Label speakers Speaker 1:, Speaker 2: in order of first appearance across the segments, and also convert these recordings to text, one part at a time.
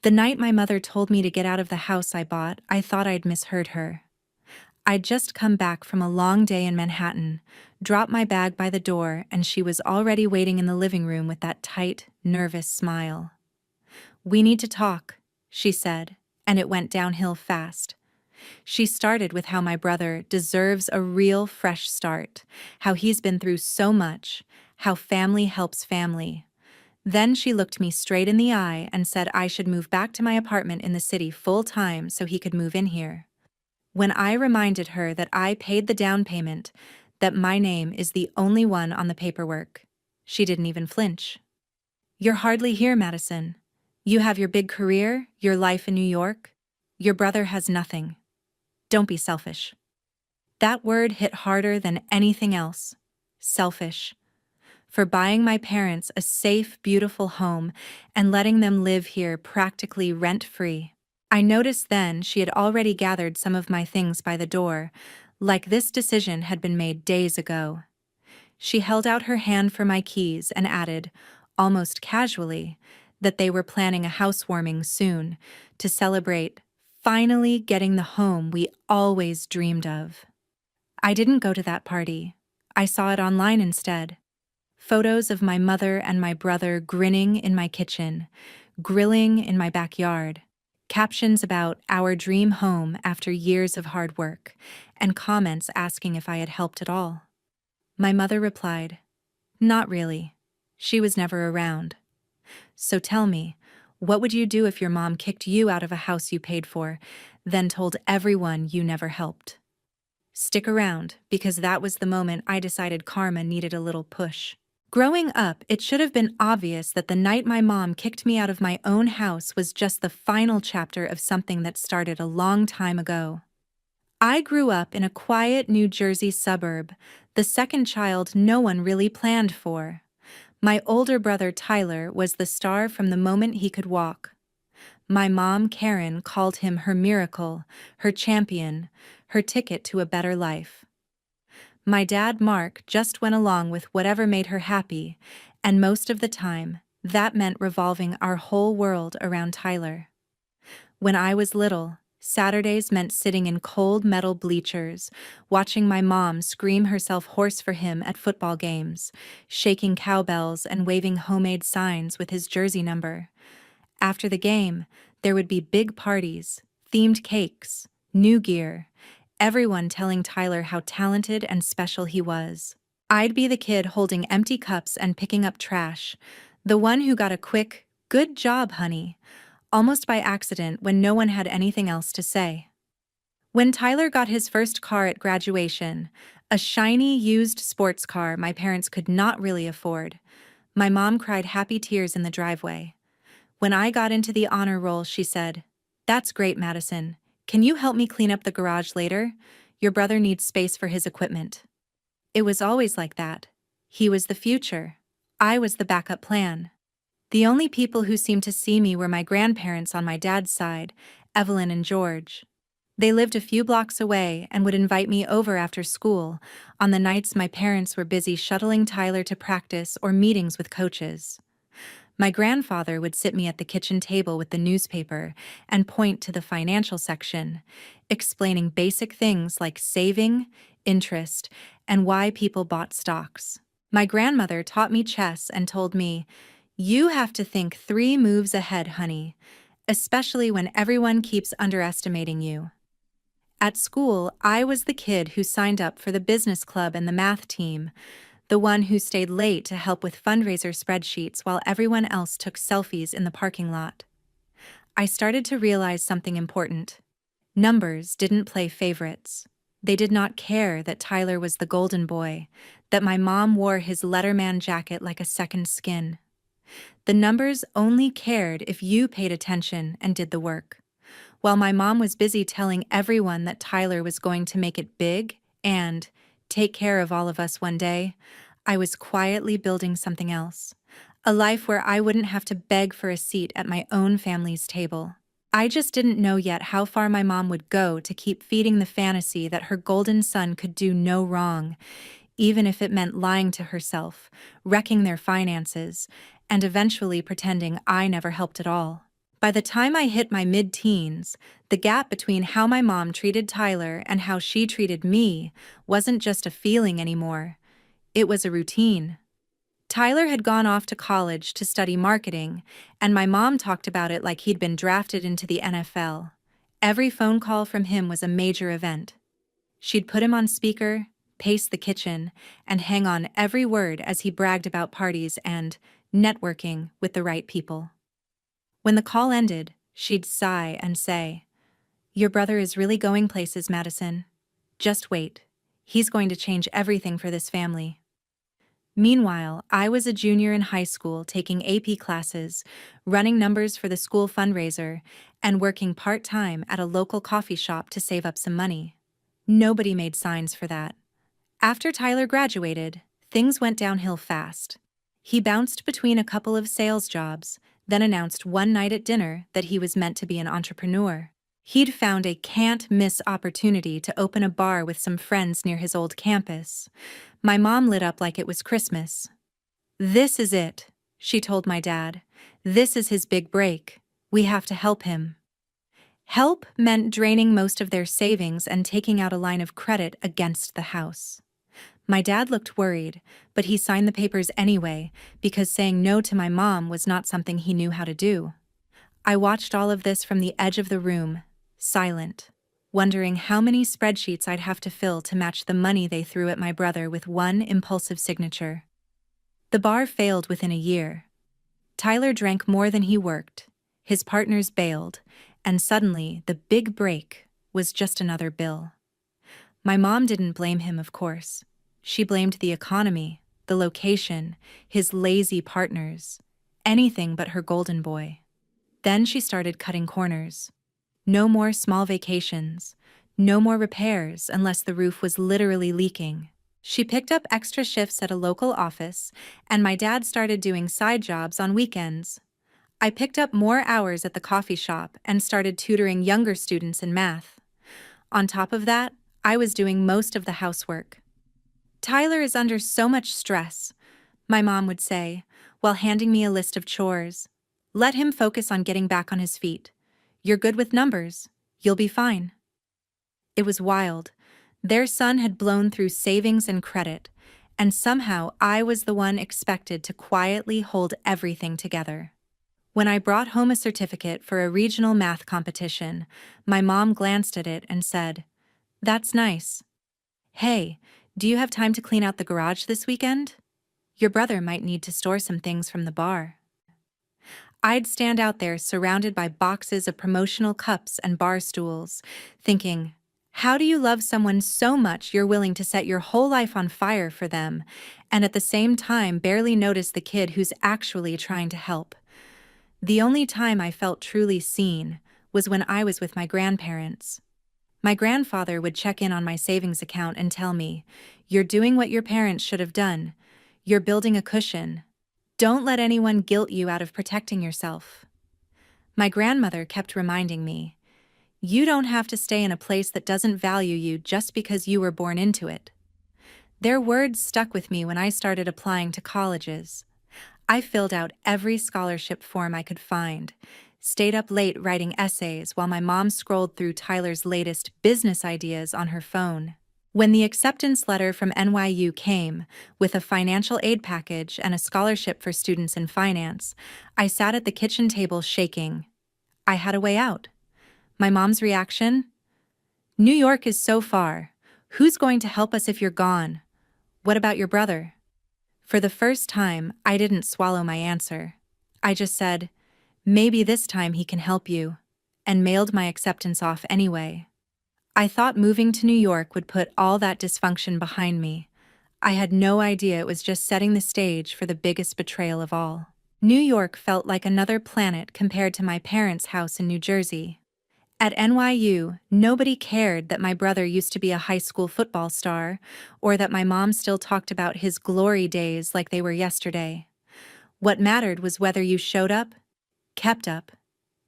Speaker 1: The night my mother told me to get out of the house I bought, I thought I'd misheard her. I'd just come back from a long day in Manhattan, dropped my bag by the door, and she was already waiting in the living room with that tight, nervous smile. "We need to talk," she said, and it went downhill fast. She started with how my brother deserves a real fresh start, how he's been through so much, how family helps family. Then she looked me straight in the eye and said I should move back to my apartment in the city full time so he could move in here. When I reminded her that I paid the down payment, that my name is the only one on the paperwork, she didn't even flinch. "You're hardly here, Madison. You have your big career, your life in New York. Your brother has nothing. Don't be selfish." That word hit harder than anything else. Selfish. For buying my parents a safe, beautiful home and letting them live here practically rent-free. I noticed then she had already gathered some of my things by the door, like this decision had been made days ago. She held out her hand for my keys and added, almost casually, that they were planning a housewarming soon to celebrate finally getting the home we always dreamed of. I didn't go to that party. I saw it online instead. Photos of my mother and my brother grinning in my kitchen, grilling in my backyard, captions about our dream home after years of hard work, and comments asking if I had helped at all. My mother replied, "Not really. She was never around. So tell me, what would you do if your mom kicked you out of a house you paid for, then told everyone you never helped?" Stick around, because that was the moment I decided karma needed a little push. Growing up, it should have been obvious that the night my mom kicked me out of my own house was just the final chapter of something that started a long time ago. I grew up in a quiet New Jersey suburb, the second child no one really planned for. My older brother Tyler was the star from the moment he could walk. My mom, Karen, called him her miracle, her champion, her ticket to a better life. My dad, Mark, just went along with whatever made her happy, and most of the time, that meant revolving our whole world around Tyler. When I was little, Saturdays meant sitting in cold metal bleachers, watching my mom scream herself hoarse for him at football games, shaking cowbells and waving homemade signs with his jersey number. After the game, there would be big parties, themed cakes, new gear, everyone telling Tyler how talented and special he was. I'd be the kid holding empty cups and picking up trash, the one who got a quick, "Good job, honey," almost by accident when no one had anything else to say. When Tyler got his first car at graduation, a shiny used sports car my parents could not really afford, my mom cried happy tears in the driveway. When I got into the honor roll, she said, "That's great, Madison. Can you help me clean up the garage later? Your brother needs space for his equipment." It was always like that. He was the future. I was the backup plan. The only people who seemed to see me were my grandparents on my dad's side, Evelyn and George. They lived a few blocks away and would invite me over after school on the nights my parents were busy shuttling Tyler to practice or meetings with coaches. My grandfather would sit me at the kitchen table with the newspaper and point to the financial section, explaining basic things like saving, interest, and why people bought stocks. My grandmother taught me chess and told me, "You have to think 3 moves ahead, honey, especially when everyone keeps underestimating you." At school, I was the kid who signed up for the business club and the math team, the one who stayed late to help with fundraiser spreadsheets while everyone else took selfies in the parking lot. I started to realize something important. Numbers didn't play favorites. They did not care that Tyler was the golden boy, that my mom wore his Letterman jacket like a second skin. The numbers only cared if you paid attention and did the work. While my mom was busy telling everyone that Tyler was going to make it big and take care of all of us one day, I was quietly building something else. A life where I wouldn't have to beg for a seat at my own family's table. I just didn't know yet how far my mom would go to keep feeding the fantasy that her golden son could do no wrong, even if it meant lying to herself, wrecking their finances, and eventually pretending I never helped at all. By the time I hit my mid-teens, the gap between how my mom treated Tyler and how she treated me wasn't just a feeling anymore. It was a routine. Tyler had gone off to college to study marketing, and my mom talked about it like he'd been drafted into the NFL. Every phone call from him was a major event. She'd put him on speaker, pace the kitchen, and hang on every word as he bragged about parties and networking with the right people. When the call ended, she'd sigh and say, "Your brother is really going places, Madison. Just wait. He's going to change everything for this family." Meanwhile, I was a junior in high school taking AP classes, running numbers for the school fundraiser, and working part-time at a local coffee shop to save up some money. Nobody made signs for that. After Tyler graduated, things went downhill fast. He bounced between a couple of sales jobs, then announced one night at dinner that he was meant to be an entrepreneur. He'd found a can't-miss opportunity to open a bar with some friends near his old campus. My mom lit up like it was Christmas. "This is it," she told my dad. "This is his big break. We have to help him." Help meant draining most of their savings and taking out a line of credit against the house. My dad looked worried, but he signed the papers anyway because saying no to my mom was not something he knew how to do. I watched all of this from the edge of the room, silent, wondering how many spreadsheets I'd have to fill to match the money they threw at my brother with one impulsive signature. The bar failed within a year. Tyler drank more than he worked, his partners bailed, and suddenly the big break was just another bill. My mom didn't blame him, of course. She blamed the economy, the location, his lazy partners, anything but her golden boy. Then she started cutting corners. No more small vacations, no more repairs unless the roof was literally leaking. She picked up extra shifts at a local office, and my dad started doing side jobs on weekends. I picked up more hours at the coffee shop and started tutoring younger students in math. On top of that, I was doing most of the housework. "Tyler is under so much stress," my mom would say, while handing me a list of chores. "Let him focus on getting back on his feet. You're good with numbers. You'll be fine." It was wild. Their son had blown through savings and credit, and somehow I was the one expected to quietly hold everything together. When I brought home a certificate for a regional math competition, my mom glanced at it and said, "That's nice. Hey, do you have time to clean out the garage this weekend? Your brother might need to store some things from the bar." I'd stand out there surrounded by boxes of promotional cups and bar stools, thinking, how do you love someone so much you're willing to set your whole life on fire for them, and at the same time barely notice the kid who's actually trying to help? The only time I felt truly seen was when I was with my grandparents. My grandfather would check in on my savings account and tell me, "You're doing what your parents should have done. You're building a cushion. Don't let anyone guilt you out of protecting yourself." My grandmother kept reminding me, "You don't have to stay in a place that doesn't value you just because you were born into it." Their words stuck with me when I started applying to colleges. I filled out every scholarship form I could find, stayed up late writing essays while my mom scrolled through Tyler's latest business ideas on her phone. When the acceptance letter from NYU came, with a financial aid package and a scholarship for students in finance, I sat at the kitchen table shaking. I had a way out. My mom's reaction? "New York is so far. Who's going to help us if you're gone? What about your brother?" For the first time, I didn't swallow my answer. I just said, "Maybe this time he can help you," and mailed my acceptance off anyway. I thought moving to New York would put all that dysfunction behind me. I had no idea it was just setting the stage for the biggest betrayal of all. New York felt like another planet compared to my parents' house in New Jersey. At NYU, nobody cared that my brother used to be a high school football star, or that my mom still talked about his glory days like they were yesterday. What mattered was whether you showed up, kept up,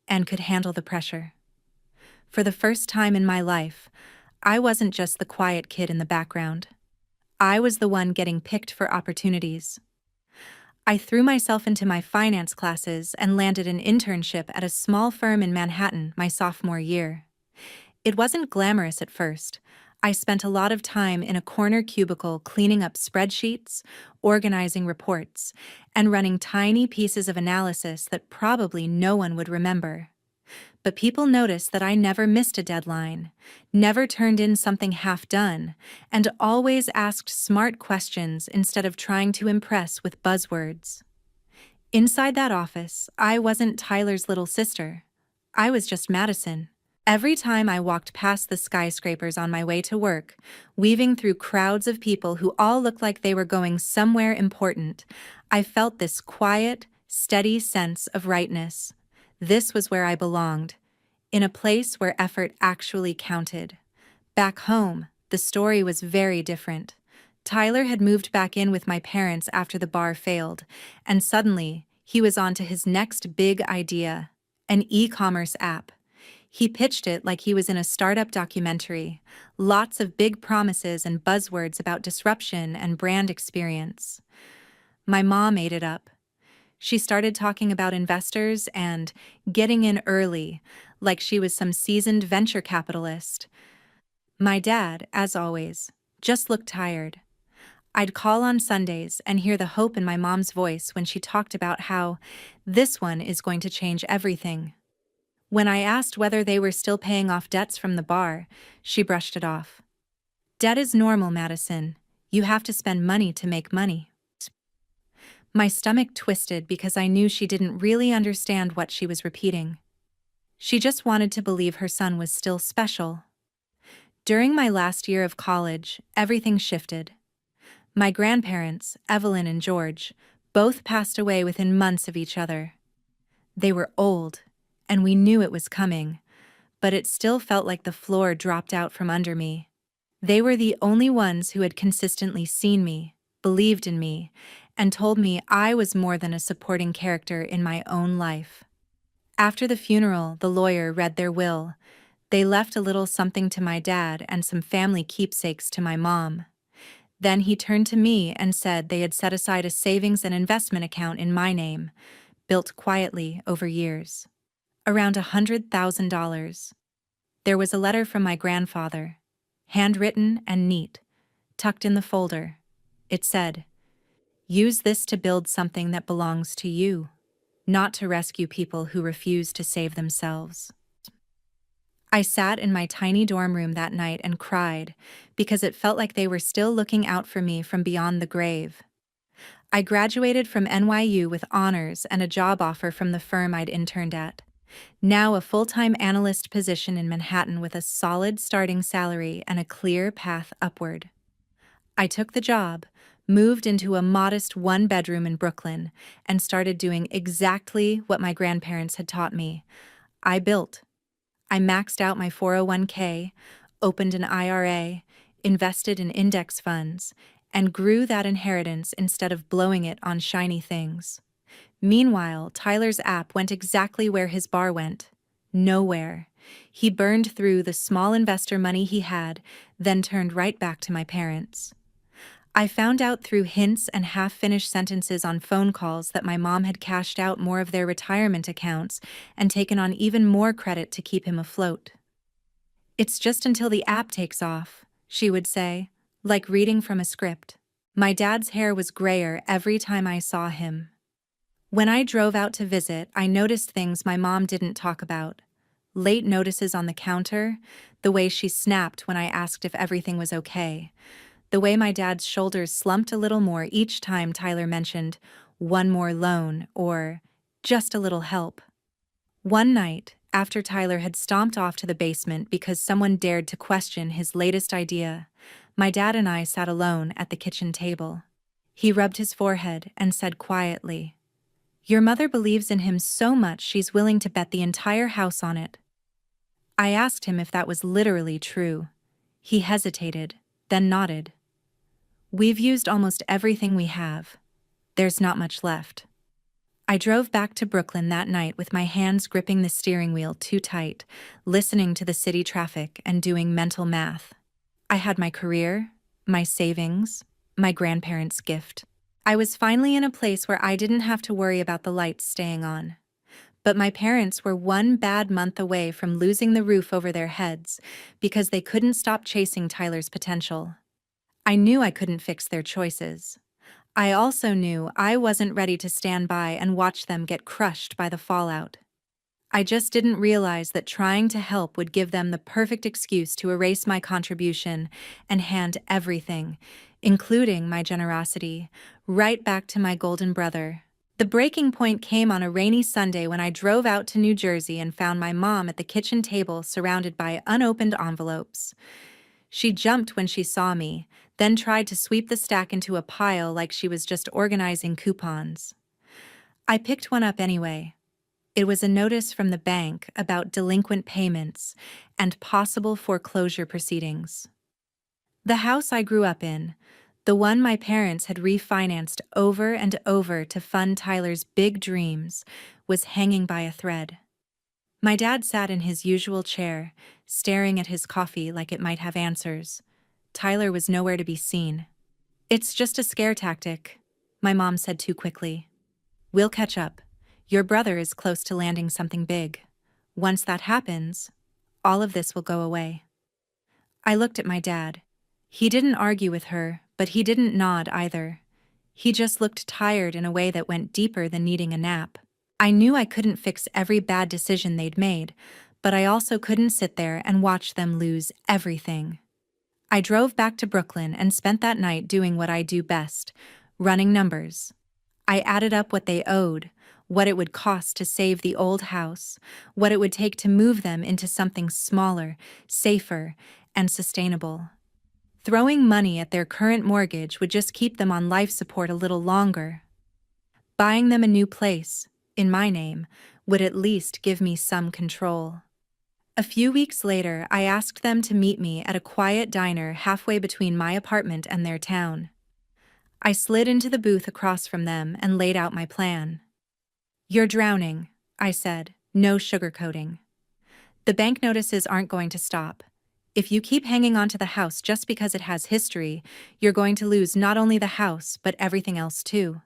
Speaker 1: and could handle the pressure. For the first time in my life, I wasn't just the quiet kid in the background. I was the one getting picked for opportunities. I threw myself into my finance classes and landed an internship at a small firm in Manhattan my sophomore year. It wasn't glamorous at first. I spent a lot of time in a corner cubicle cleaning up spreadsheets, organizing reports, and running tiny pieces of analysis that probably no one would remember. But people noticed that I never missed a deadline, never turned in something half done, and always asked smart questions instead of trying to impress with buzzwords. Inside that office, I wasn't Tyler's little sister. I was just Madison. Every time I walked past the skyscrapers on my way to work, weaving through crowds of people who all looked like they were going somewhere important, I felt this quiet, steady sense of rightness. This was where I belonged, in a place where effort actually counted. Back home, the story was very different. Tyler had moved back in with my parents after the bar failed, and suddenly, he was on to his next big idea, an e-commerce app. He pitched it like he was in a startup documentary, lots of big promises and buzzwords about disruption and brand experience. My mom ate it up. She started talking about investors and getting in early, like she was some seasoned venture capitalist. My dad, as always, just looked tired. I'd call on Sundays and hear the hope in my mom's voice when she talked about how this one is going to change everything. When I asked whether they were still paying off debts from the bar, she brushed it off. Debt is normal, Madison. You have to spend money to make money. My stomach twisted because I knew she didn't really understand what she was repeating. She just wanted to believe her son was still special. During my last year of college, everything shifted. My grandparents, Evelyn and George, both passed away within months of each other. They were old, and we knew it was coming, but it still felt like the floor dropped out from under me. They were the only ones who had consistently seen me, believed in me, and told me I was more than a supporting character in my own life. After the funeral, the lawyer read their will. They left a little something to my dad and some family keepsakes to my mom. Then he turned to me and said they had set aside a savings and investment account in my name, built quietly over years. Around $100,000. There was a letter from my grandfather, handwritten and neat, tucked in the folder. It said, "Use this to build something that belongs to you, not to rescue people who refuse to save themselves." I sat in my tiny dorm room that night and cried because it felt like they were still looking out for me from beyond the grave. I graduated from NYU with honors and a job offer from the firm I'd interned at. Now a full-time analyst position in Manhattan with a solid starting salary and a clear path upward. I took the job, moved into a modest one-bedroom in Brooklyn, and started doing exactly what my grandparents had taught me. I built. I maxed out my 401k, opened an IRA, invested in index funds, and grew that inheritance instead of blowing it on shiny things. Meanwhile, Tyler's app went exactly where his bar went. Nowhere. He burned through the small investor money he had, then turned right back to my parents. I found out through hints and half-finished sentences on phone calls that my mom had cashed out more of their retirement accounts and taken on even more credit to keep him afloat. "It's just until the app takes off," she would say, like reading from a script. My dad's hair was grayer every time I saw him. When I drove out to visit, I noticed things my mom didn't talk about. Late notices on the counter, the way she snapped when I asked if everything was okay, the way my dad's shoulders slumped a little more each time Tyler mentioned one more loan or just a little help. One night, after Tyler had stomped off to the basement because someone dared to question his latest idea, my dad and I sat alone at the kitchen table. He rubbed his forehead and said quietly, "Your mother believes in him so much she's willing to bet the entire house on it." I asked him if that was literally true. He hesitated, then nodded. "We've used almost everything we have. There's not much left." I drove back to Brooklyn that night with my hands gripping the steering wheel too tight, listening to the city traffic and doing mental math. I had my career, my savings, my grandparents' gift. I was finally in a place where I didn't have to worry about the lights staying on. But my parents were one bad month away from losing the roof over their heads because they couldn't stop chasing Tyler's potential. I knew I couldn't fix their choices. I also knew I wasn't ready to stand by and watch them get crushed by the fallout. I just didn't realize that trying to help would give them the perfect excuse to erase my contribution and hand everything, including my generosity, right back to my golden brother. The breaking point came on a rainy Sunday when I drove out to New Jersey and found my mom at the kitchen table surrounded by unopened envelopes. She jumped when she saw me, then tried to sweep the stack into a pile like she was just organizing coupons. I picked one up anyway. It was a notice from the bank about delinquent payments and possible foreclosure proceedings. The house I grew up in, the one my parents had refinanced over and over to fund Tyler's big dreams, was hanging by a thread. My dad sat in his usual chair, staring at his coffee like it might have answers. Tyler was nowhere to be seen. "It's just a scare tactic," my mom said too quickly. "We'll catch up. Your brother is close to landing something big. Once that happens, all of this will go away." I looked at my dad. He didn't argue with her, but he didn't nod either. He just looked tired in a way that went deeper than needing a nap. I knew I couldn't fix every bad decision they'd made, but I also couldn't sit there and watch them lose everything. I drove back to Brooklyn and spent that night doing what I do best, running numbers. I added up what they owed, what it would cost to save the old house, what it would take to move them into something smaller, safer, and sustainable. Throwing money at their current mortgage would just keep them on life support a little longer. Buying them a new place, in my name, would at least give me some control. A few weeks later, I asked them to meet me at a quiet diner halfway between my apartment and their town. I slid into the booth across from them and laid out my plan. "You're drowning," I said, no sugarcoating. "The bank notices aren't going to stop. If you keep hanging on to the house just because it has history, you're going to lose not only the house, but everything else too."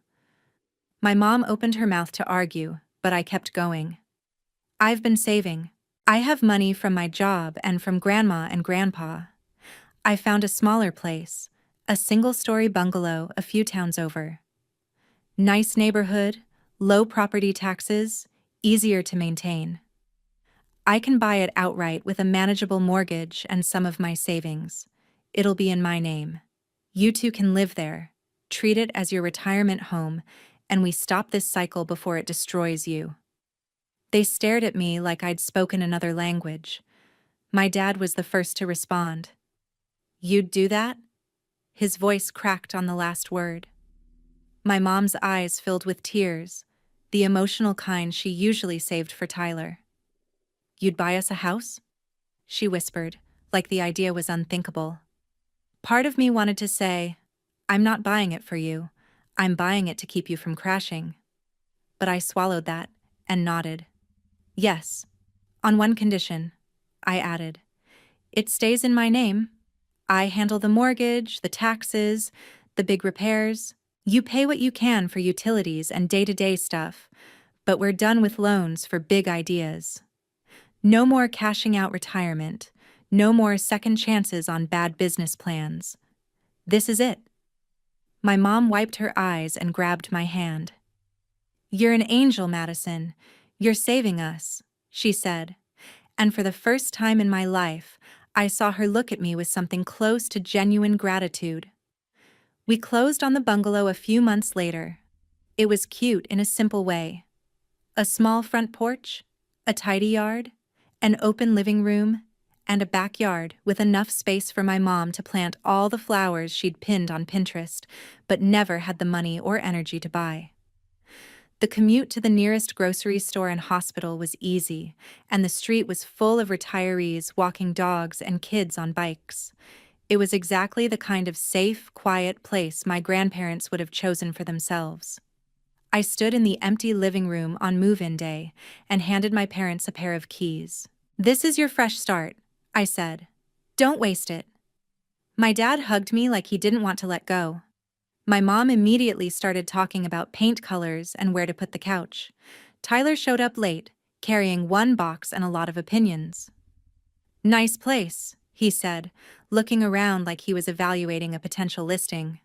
Speaker 1: My mom opened her mouth to argue, but I kept going. "I've been saving. I have money from my job and from Grandma and Grandpa. I found a smaller place, a single-story bungalow a few towns over. Nice neighborhood, low property taxes, easier to maintain. I can buy it outright with a manageable mortgage and some of my savings. It'll be in my name. You two can live there, treat it as your retirement home, and we stop this cycle before it destroys you." They stared at me like I'd spoken another language. My dad was the first to respond. "You'd do that?" His voice cracked on the last word. My mom's eyes filled with tears, the emotional kind she usually saved for Tyler. "You'd buy us a house?" she whispered, like the idea was unthinkable. Part of me wanted to say, "I'm not buying it for you. I'm buying it to keep you from crashing." But I swallowed that and nodded. "Yes, on one condition," I added. "It stays in my name. I handle the mortgage, the taxes, the big repairs. You pay what you can for utilities and day-to-day stuff, but we're done with loans for big ideas. No more cashing out retirement, no more second chances on bad business plans. This is it." My mom wiped her eyes and grabbed my hand. "You're an angel, Madison. You're saving us," she said, and for the first time in my life, I saw her look at me with something close to genuine gratitude. We closed on the bungalow a few months later. It was cute in a simple way. A small front porch, a tidy yard, an open living room, and a backyard with enough space for my mom to plant all the flowers she'd pinned on Pinterest, but never had the money or energy to buy. The commute to the nearest grocery store and hospital was easy, and the street was full of retirees walking dogs and kids on bikes. It was exactly the kind of safe, quiet place my grandparents would have chosen for themselves. I stood in the empty living room on move-in day and handed my parents a pair of keys. "This is your fresh start," I said. "Don't waste it." My dad hugged me like he didn't want to let go. My mom immediately started talking about paint colors and where to put the couch. Tyler showed up late, carrying one box and a lot of opinions. "Nice place," he said, looking around like he was evaluating a potential listing.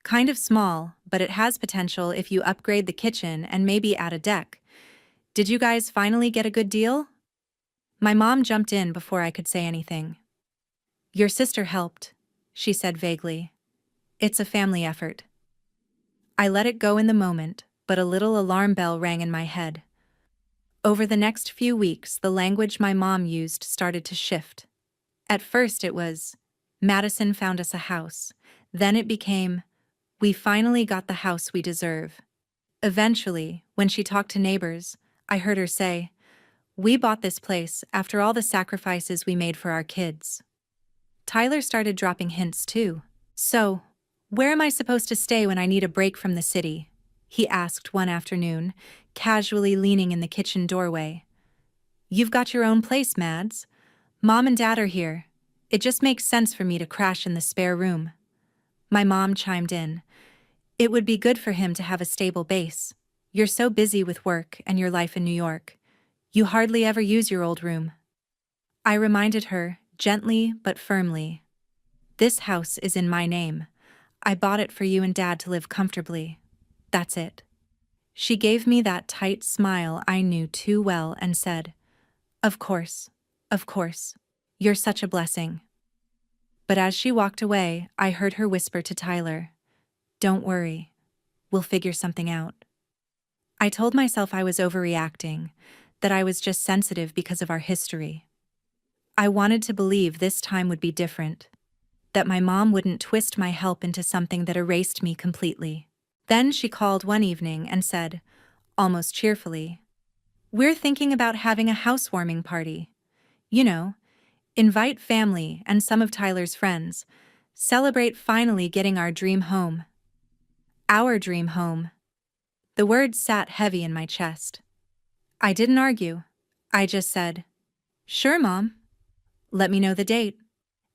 Speaker 1: "Kind of small, but it has potential if you upgrade the kitchen and maybe add a deck. Did you guys finally get a good deal?" My mom jumped in before I could say anything. "Your sister helped," she said vaguely. "It's a family effort." I let it go in the moment, but a little alarm bell rang in my head. Over the next few weeks, the language my mom used started to shift. At first it was, "Madison found us a house." Then it became, "We finally got the house we deserve." Eventually, when she talked to neighbors, I heard her say, "We bought this place after all the sacrifices we made for our kids." Tyler started dropping hints too. "So, where am I supposed to stay when I need a break from the city?" he asked one afternoon, casually leaning in the kitchen doorway. "You've got your own place, Mads. Mom and Dad are here. It just makes sense for me to crash in the spare room." My mom chimed in. "It would be good for him to have a stable base. You're so busy with work and your life in New York. You hardly ever use your old room." I reminded her, gently but firmly. "This house is in my name. I bought it for you and Dad to live comfortably. That's it." She gave me that tight smile I knew too well and said, "Of course, of course. You're such a blessing." But as she walked away, I heard her whisper to Tyler, "Don't worry. We'll figure something out." I told myself I was overreacting, that I was just sensitive because of our history. I wanted to believe this time would be different, that my mom wouldn't twist my help into something that erased me completely. Then she called one evening and said, almost cheerfully, "We're thinking about having a housewarming party. You know, invite family and some of Tyler's friends. Celebrate finally getting our dream home." Our dream home. The words sat heavy in my chest. I didn't argue. I just said, "Sure, Mom. Let me know the date,"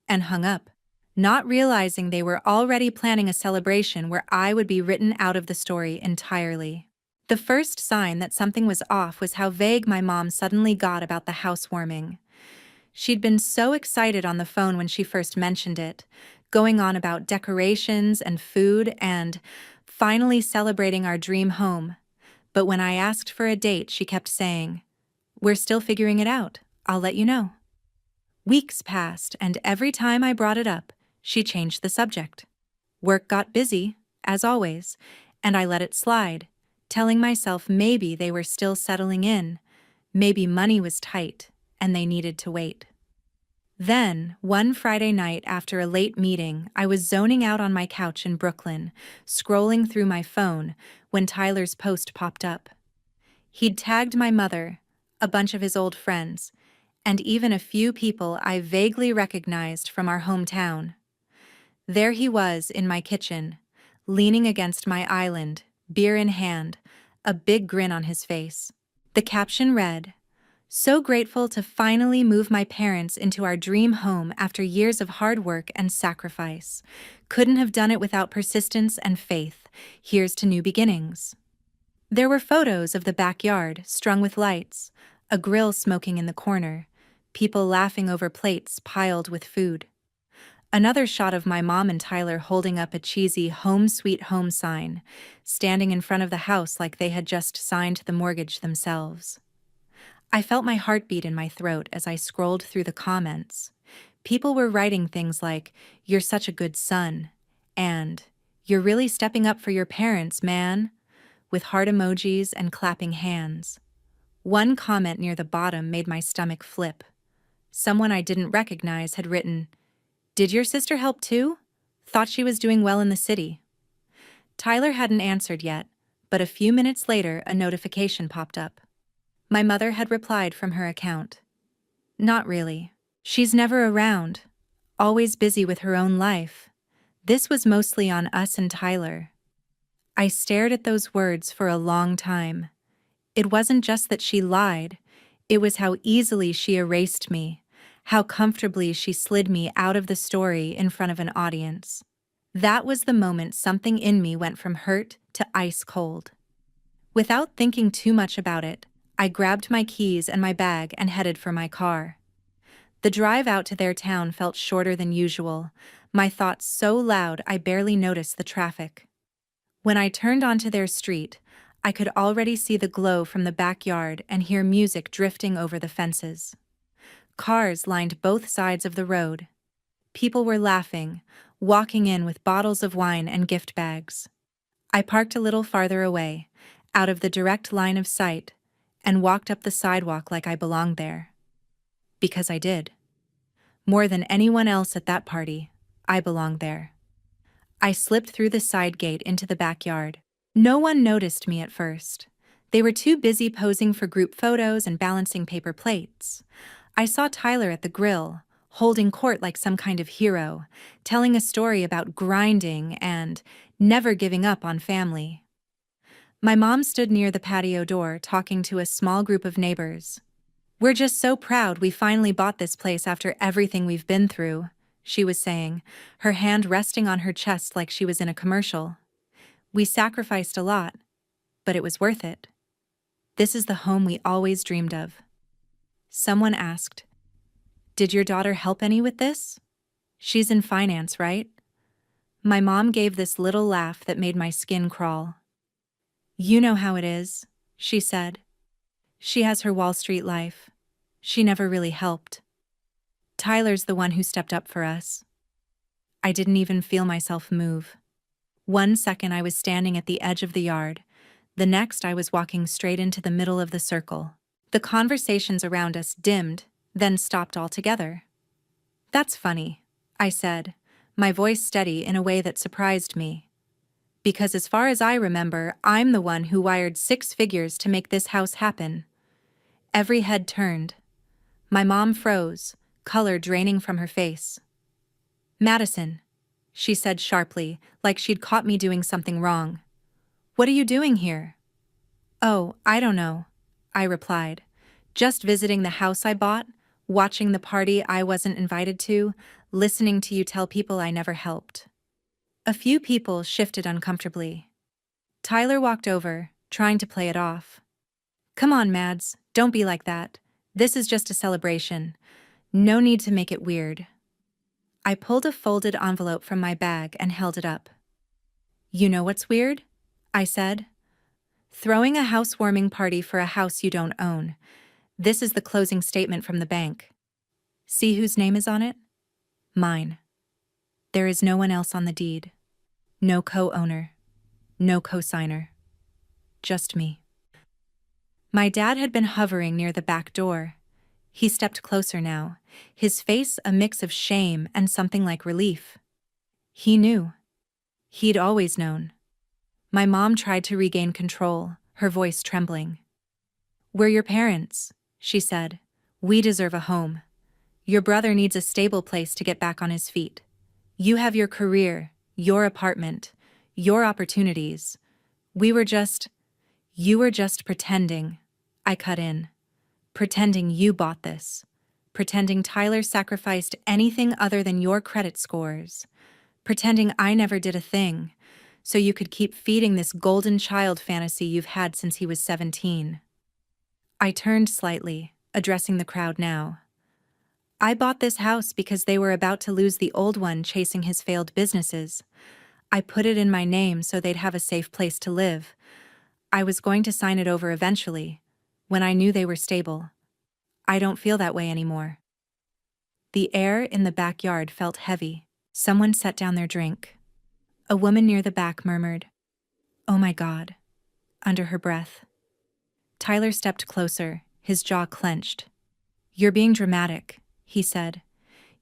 Speaker 1: and hung up, not realizing they were already planning a celebration where I would be written out of the story entirely. The first sign that something was off was how vague my mom suddenly got about the housewarming. She'd been so excited on the phone when she first mentioned it, going on about decorations and food and finally celebrating our dream home. But when I asked for a date, she kept saying, "We're still figuring it out. I'll let you know." Weeks passed, and every time I brought it up, she changed the subject. Work got busy, as always, and I let it slide, telling myself maybe they were still settling in, maybe money was tight, and they needed to wait. Then, one Friday night after a late meeting, I was zoning out on my couch in Brooklyn, scrolling through my phone, when Tyler's post popped up. He'd tagged my mother, a bunch of his old friends, and even a few people I vaguely recognized from our hometown. There he was in my kitchen, leaning against my island, beer in hand, a big grin on his face. The caption read, "So grateful to finally move my parents into our dream home after years of hard work and sacrifice. Couldn't have done it without persistence and faith. Here's to new beginnings." There were photos of the backyard strung with lights, a grill smoking in the corner, people laughing over plates piled with food. Another shot of my mom and Tyler holding up a cheesy "Home Sweet Home" sign, standing in front of the house like they had just signed the mortgage themselves. I felt my heartbeat in my throat as I scrolled through the comments. People were writing things like, "You're such a good son," and "You're really stepping up for your parents, man," with heart emojis and clapping hands. One comment near the bottom made my stomach flip. Someone I didn't recognize had written, "Did your sister help too? Thought she was doing well in the city." Tyler hadn't answered yet, but a few minutes later a notification popped up. My mother had replied from her account. "Not really. She's never around. Always busy with her own life. This was mostly on us and Tyler." I stared at those words for a long time. It wasn't just that she lied, it was how easily she erased me, how comfortably she slid me out of the story in front of an audience. That was the moment something in me went from hurt to ice cold. Without thinking too much about it, I grabbed my keys and my bag and headed for my car. The drive out to their town felt shorter than usual, my thoughts so loud I barely noticed the traffic. When I turned onto their street, I could already see the glow from the backyard and hear music drifting over the fences. Cars lined both sides of the road. People were laughing, walking in with bottles of wine and gift bags. I parked a little farther away, out of the direct line of sight, and walked up the sidewalk like I belonged there. Because I did. More than anyone else at that party, I belonged there. I slipped through the side gate into the backyard. No one noticed me at first. They were too busy posing for group photos and balancing paper plates. I saw Tyler at the grill, holding court like some kind of hero, telling a story about grinding and never giving up on family. My mom stood near the patio door talking to a small group of neighbors. "We're just so proud we finally bought this place after everything we've been through," she was saying, her hand resting on her chest like she was in a commercial. "We sacrificed a lot, but it was worth it. This is the home we always dreamed of." Someone asked, "Did your daughter help any with this? She's in finance, right?" My mom gave this little laugh that made my skin crawl. "You know how it is," she said. "She has her Wall Street life. She never really helped. Tyler's the one who stepped up for us." I didn't even feel myself move. 1 second I was standing at the edge of the yard. The next I was walking straight into the middle of the circle. The conversations around us dimmed, then stopped altogether. "That's funny," I said, my voice steady in a way that surprised me. "Because as far as I remember, I'm the one who wired 6 figures to make this house happen." Every head turned. My mom froze, color draining from her face. "Madison," she said sharply, like she'd caught me doing something wrong. "What are you doing here?" "Oh, I don't know," I replied. "Just visiting the house I bought, watching the party I wasn't invited to, listening to you tell people I never helped." A few people shifted uncomfortably. Tyler walked over, trying to play it off. "Come on, Mads, don't be like that. This is just a celebration. No need to make it weird." I pulled a folded envelope from my bag and held it up. "You know what's weird?" I said. "Throwing a housewarming party for a house you don't own. This is the closing statement from the bank. See whose name is on it? Mine. There is no one else on the deed. No co-owner. No co-signer. Just me." My dad had been hovering near the back door. He stepped closer now, his face a mix of shame and something like relief. He knew. He'd always known. My mom tried to regain control, her voice trembling. "We're your parents," she said. "We deserve a home. Your brother needs a stable place to get back on his feet. You have your career, your apartment, your opportunities. You were just pretending," I cut in. "Pretending you bought this. Pretending Tyler sacrificed anything other than your credit scores. Pretending I never did a thing, so you could keep feeding this golden child fantasy you've had since he was 17. I turned slightly, addressing the crowd now. "I bought this house because they were about to lose the old one chasing his failed businesses. I put it in my name so they'd have a safe place to live. I was going to sign it over eventually, when I knew they were stable. I don't feel that way anymore." The air in the backyard felt heavy. Someone set down their drink. A woman near the back murmured, "Oh my God," under her breath. Tyler stepped closer, his jaw clenched. "You're being dramatic," he said.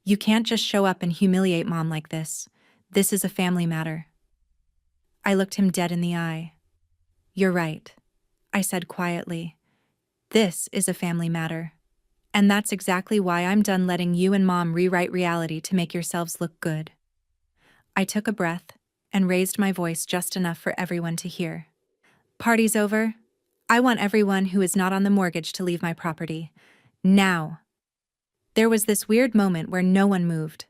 Speaker 1: "You can't just show up and humiliate Mom like this. This is a family matter." I looked him dead in the eye. "You're right," I said quietly. "This is a family matter. And that's exactly why I'm done letting you and Mom rewrite reality to make yourselves look good." I took a breath and raised my voice just enough for everyone to hear. "Party's over. I want everyone who is not on the mortgage to leave my property. Now." There was this weird moment where no one moved,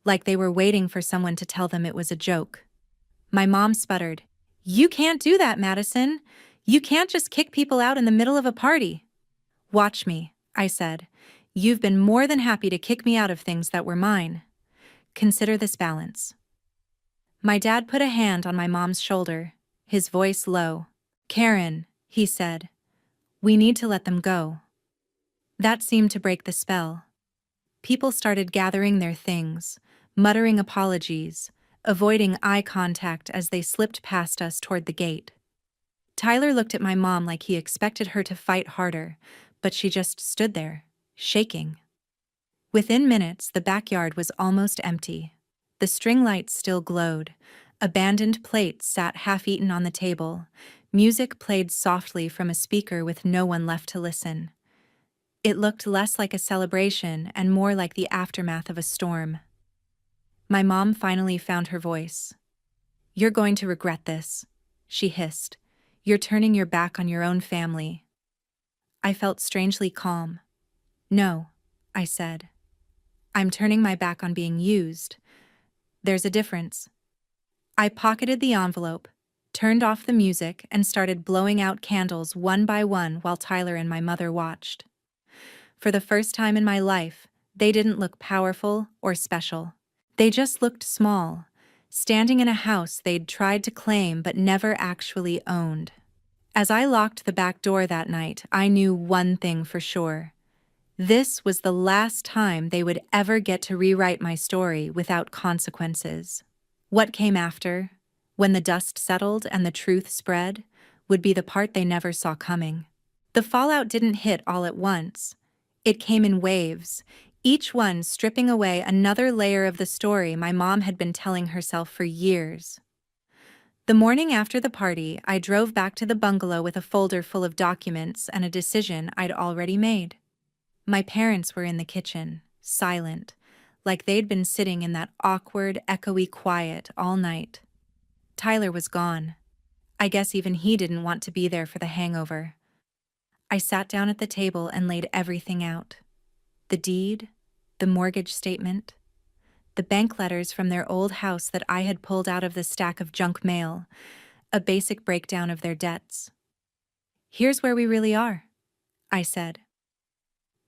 Speaker 1: like they were waiting for someone to tell them it was a joke. My mom sputtered, "You can't do that, Madison. You can't just kick people out in the middle of a party." "Watch me," I said. "You've been more than happy to kick me out of things that were mine. Consider this balance." My dad put a hand on my mom's shoulder, his voice low. "Karen," he said, "we need to let them go." That seemed to break the spell. People started gathering their things, muttering apologies, avoiding eye contact as they slipped past us toward the gate. Tyler looked at my mom like he expected her to fight harder, but she just stood there, shaking. Within minutes, the backyard was almost empty. The string lights still glowed. Abandoned plates sat half-eaten on the table. Music played softly from a speaker with no one left to listen. It looked less like a celebration and more like the aftermath of a storm. My mom finally found her voice. "You're going to regret this," she hissed. "You're turning your back on your own family." I felt strangely calm. "No," I said. "I'm turning my back on being used. There's a difference." I pocketed the envelope, turned off the music, and started blowing out candles one by one while Tyler and my mother watched. For the first time in my life, they didn't look powerful or special. They just looked small, standing in a house they'd tried to claim but never actually owned. As I locked the back door that night, I knew one thing for sure. This was the last time they would ever get to rewrite my story without consequences. What came after, when the dust settled and the truth spread, would be the part they never saw coming. The fallout didn't hit all at once. It came in waves, each one stripping away another layer of the story my mom had been telling herself for years. The morning after the party, I drove back to the bungalow with a folder full of documents and a decision I'd already made. My parents were in the kitchen, silent, like they'd been sitting in that awkward, echoey quiet all night. Tyler was gone. I guess even he didn't want to be there for the hangover. I sat down at the table and laid everything out. The deed, the mortgage statement, the bank letters from their old house that I had pulled out of the stack of junk mail, a basic breakdown of their debts. "Here's where we really are," I said.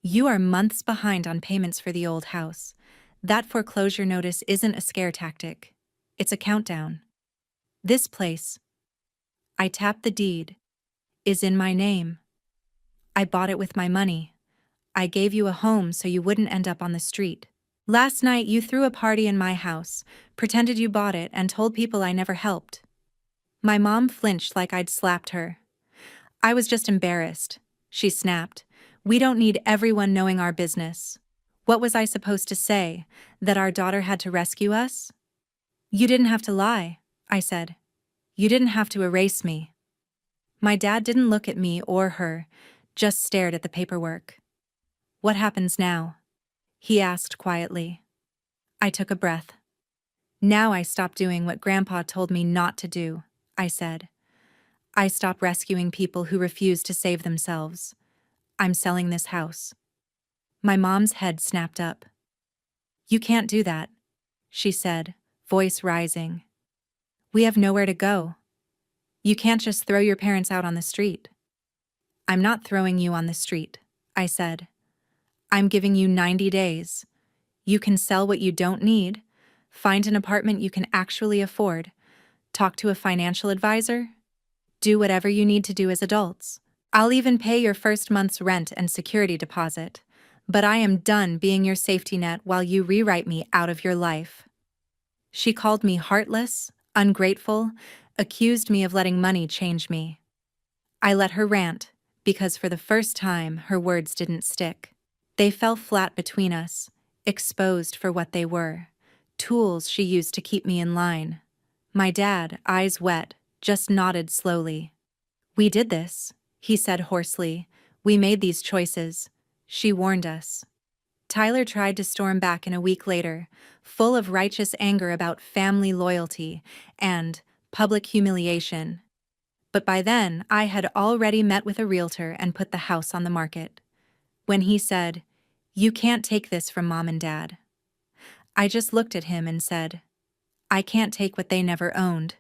Speaker 1: "You are months behind on payments for the old house. That foreclosure notice isn't a scare tactic. It's a countdown. This place," I tapped the deed, "is in my name. I bought it with my money. I gave you a home so you wouldn't end up on the street. Last night you threw a party in my house, pretended you bought it, and told people I never helped." My mom flinched like I'd slapped her. "I was just embarrassed," she snapped. "We don't need everyone knowing our business." What was I supposed to say? That our daughter had to rescue us? "You didn't have to lie," I said. "You didn't have to erase me." My dad didn't look at me or her, just stared at the paperwork. "What happens now?" he asked quietly. I took a breath. "Now I stop doing what Grandpa told me not to do," I said. "I stop rescuing people who refuse to save themselves. I'm selling this house." My mom's head snapped up. "You can't do that," she said, voice rising. "We have nowhere to go. You can't just throw your parents out on the street." "I'm not throwing you on the street," I said. "I'm giving you 90 days. You can sell what you don't need, find an apartment you can actually afford, talk to a financial advisor, do whatever you need to do as adults. I'll even pay your first month's rent and security deposit, but I am done being your safety net while you rewrite me out of your life." She called me heartless, ungrateful, accused me of letting money change me. I let her rant, because for the first time her words didn't stick. They fell flat between us, exposed for what they were, tools she used to keep me in line. My dad, eyes wet, just nodded slowly. "We did this," he said hoarsely. "We made these choices. She warned us." Tyler tried to storm back in a week later, full of righteous anger about family loyalty and public humiliation. But by then, I had already met with a realtor and put the house on the market. When he said, "You can't take this from Mom and Dad," I just looked at him and said, I can't take what they never owned,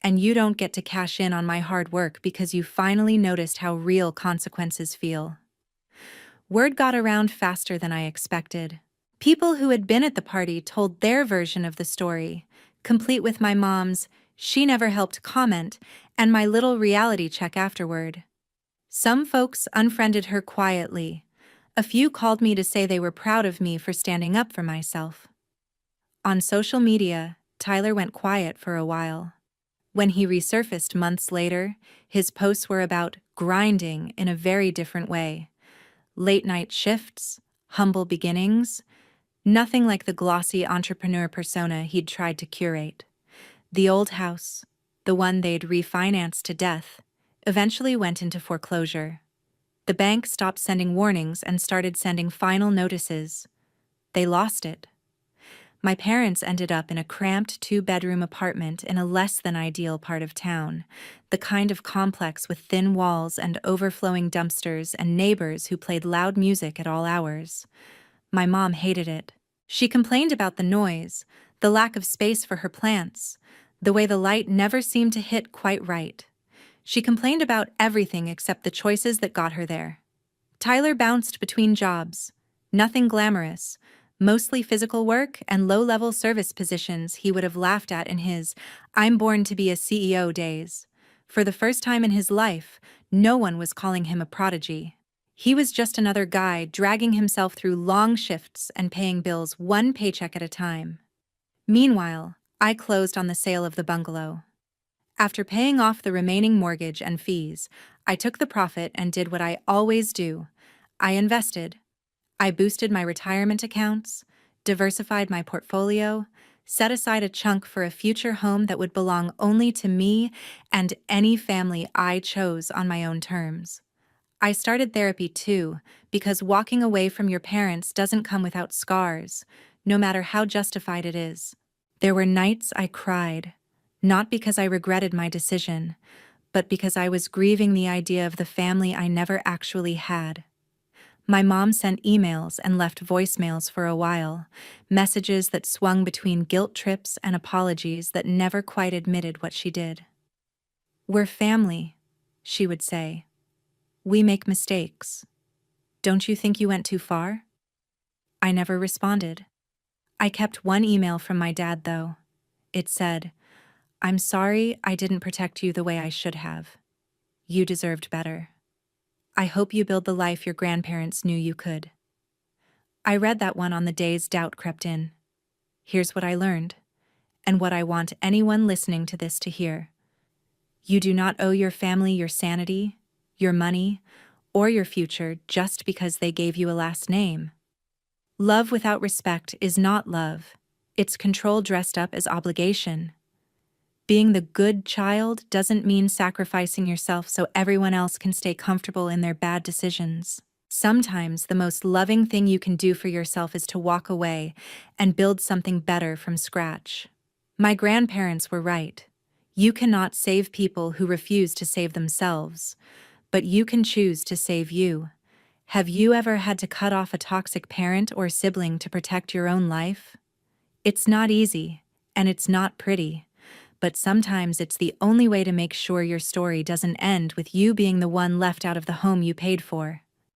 Speaker 1: and you don't get to cash in on my hard work because you finally noticed how real consequences feel. Word got around faster than I expected. People who had been at the party told their version of the story, complete with my mom's "she never helped" comment and my little reality check afterward. Some folks unfriended her quietly. A few called me to say they were proud of me for standing up for myself. On social media, Tyler went quiet for a while. When he resurfaced months later, his posts were about grinding in a very different way. Late-night shifts, humble beginnings, nothing like the glossy entrepreneur persona he'd tried to curate. The old house, the one they'd refinanced to death, eventually went into foreclosure. The bank stopped sending warnings and started sending final notices. They lost it. My parents ended up in a cramped 2-bedroom apartment in a less than ideal part of town, the kind of complex with thin walls and overflowing dumpsters and neighbors who played loud music at all hours. My mom hated it. She complained about the noise, the lack of space for her plants, the way the light never seemed to hit quite right. She complained about everything except the choices that got her there. Tyler bounced between jobs, nothing glamorous, mostly physical work and low-level service positions he would have laughed at in his "I'm born to be a CEO" days. For the first time in his life, no one was calling him a prodigy. He was just another guy dragging himself through long shifts and paying bills one paycheck at a time. Meanwhile, I closed on the sale of the bungalow. After paying off the remaining mortgage and fees, I took the profit and did what I always do. I invested. I boosted my retirement accounts, diversified my portfolio, set aside a chunk for a future home that would belong only to me and any family I chose on my own terms. I started therapy too, because walking away from your parents doesn't come without scars, no matter how justified it is. There were nights I cried, not because I regretted my decision, but because I was grieving the idea of the family I never actually had. My mom sent emails and left voicemails for a while, messages that swung between guilt trips and apologies that never quite admitted what she did. "We're family," she would say. "We make mistakes. Don't you think you went too far?" I never responded. I kept one email from my dad, though. It said, "I'm sorry I didn't protect you the way I should have. You deserved better. I hope you build the life your grandparents knew you could." I read that one on the days doubt crept in. Here's what I learned, and what I want anyone listening to this to hear. You do not owe your family your sanity, your money, or your future just because they gave you a last name. Love without respect is not love. It's control dressed up as obligation. Being the good child doesn't mean sacrificing yourself so everyone else can stay comfortable in their bad decisions. Sometimes the most loving thing you can do for yourself is to walk away and build something better from scratch. My grandparents were right. You cannot save people who refuse to save themselves, but you can choose to save you. Have you ever had to cut off a toxic parent or sibling to protect your own life? It's not easy, and it's not pretty. But sometimes it's the only way to make sure your story doesn't end with you being the one left out of the home you paid for.